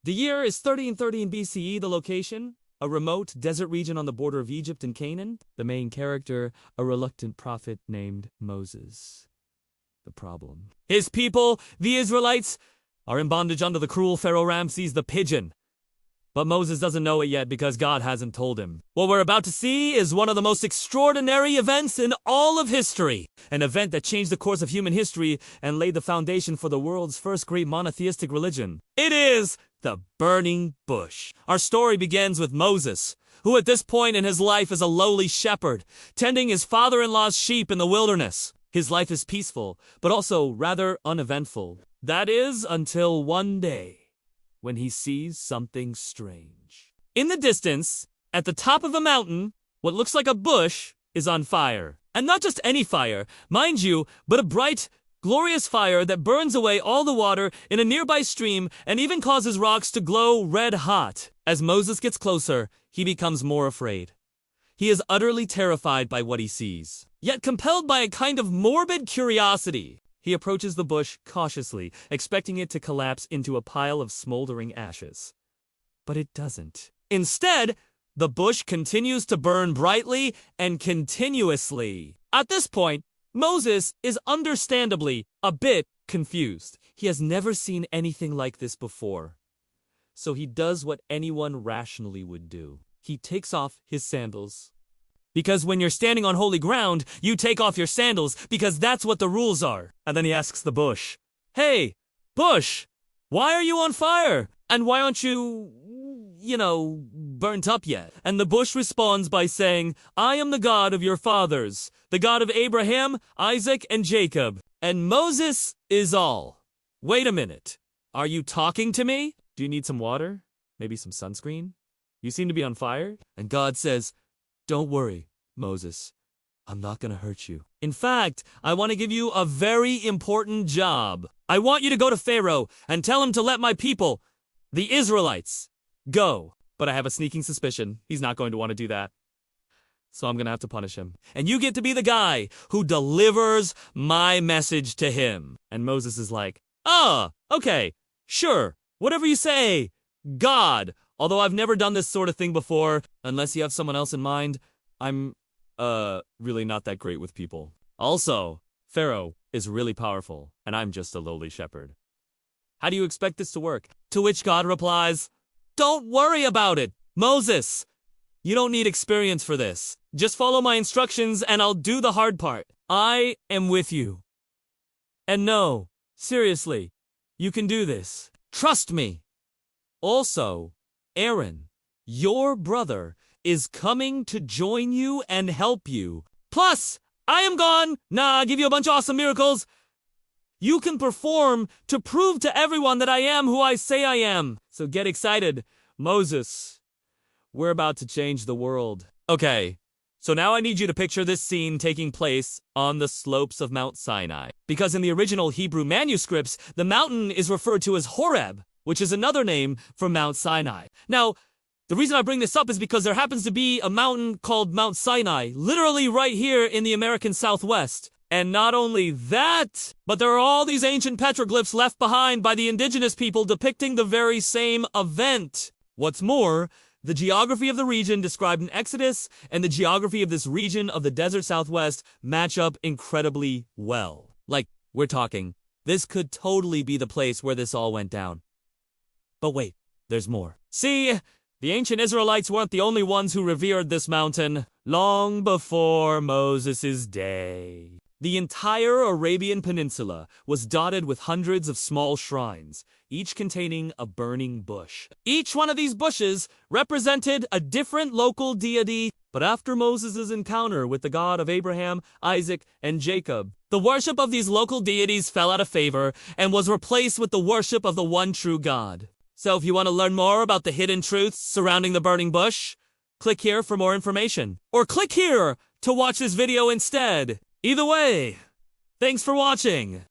The year is 1313 BCE, the location, a remote desert region on the border of Egypt and Canaan. The main character, a reluctant prophet named Moses. The problem. His people, the Israelites, are in bondage under the cruel Pharaoh Ramses the Pigeon. But Moses doesn't know it yet because God hasn't told him. What we're about to see is one of the most extraordinary events in all of history. An event that changed the course of human history and laid the foundation for the world's first great monotheistic religion. It is the burning bush. Our story begins with Moses, who at this point in his life is a lowly shepherd, tending his father-in-law's sheep in the wilderness. His life is peaceful, but also rather uneventful. That is, until one day, when he sees something strange. In the distance, at the top of a mountain, what looks like a bush is on fire. And not just any fire, mind you, but a bright, glorious fire that burns away all the water in a nearby stream and even causes rocks to glow red hot. As Moses gets closer, he becomes more afraid. He is utterly terrified by what he sees, yet compelled by a kind of morbid curiosity. He approaches the bush cautiously, expecting it to collapse into a pile of smoldering ashes. But it doesn't. Instead, the bush continues to burn brightly and continuously. At this point, Moses is understandably a bit confused. He has never seen anything like this before. So he does what anyone rationally would do. He takes off his sandals. Because when you're standing on holy ground, you take off your sandals because that's what the rules are. And then he asks the bush, "Hey, bush, why are you on fire? And why aren't you, burnt up yet?" And the bush responds by saying, "I am the God of your fathers, the God of Abraham, Isaac, and Jacob." And Moses is all, "Wait a minute. Are you talking to me? Do you need some water? Maybe some sunscreen? You seem to be on fire." And God says, "Don't worry, Moses. I'm not gonna hurt you. In fact, I want to give you a very important job. I want you to go to Pharaoh and tell him to let my people, the Israelites, go." But I have a sneaking suspicion he's not going to want to do that. So I'm gonna have to punish him. And you get to be the guy who delivers my message to him. And Moses is like, "Okay, sure, whatever you say, God. Although I've never done this sort of thing before, unless you have someone else in mind, I'm, really not that great with people. Also, Pharaoh is really powerful, and I'm just a lowly shepherd. How do you expect this to work?" To which God replies, "Don't worry about it, Moses. You don't need experience for this. Just follow my instructions and I'll do the hard part. I am with you. And no, seriously, you can do this. Trust me. Also, Aaron, your brother, is coming to join you and help you. Plus, I am gone. I'll give you a bunch of awesome miracles. You can perform to prove to everyone that I am who I say I am. So get excited, Moses. We're about to change the world." Okay, so now I need you to picture this scene taking place on the slopes of Mount Sinai. Because in the original Hebrew manuscripts, the mountain is referred to as Horeb, which is another name for Mount Sinai. Now, the reason I bring this up is because there happens to be a mountain called Mount Sinai, literally right here in the American Southwest. And not only that, but there are all these ancient petroglyphs left behind by the indigenous people depicting the very same event. What's more, the geography of the region described in Exodus and the geography of this region of the desert Southwest match up incredibly well. Like, we're talking, this could totally be the place where this all went down. But wait, there's more. See, the ancient Israelites weren't the only ones who revered this mountain. Long before Moses' day, the entire Arabian Peninsula was dotted with hundreds of small shrines, each containing a burning bush. Each one of these bushes represented a different local deity. But after Moses' encounter with the God of Abraham, Isaac, and Jacob, the worship of these local deities fell out of favor and was replaced with the worship of the one true God. So if you want to learn more about the hidden truths surrounding the burning bush, click here for more information. Or click here to watch this video instead. Either way, thanks for watching.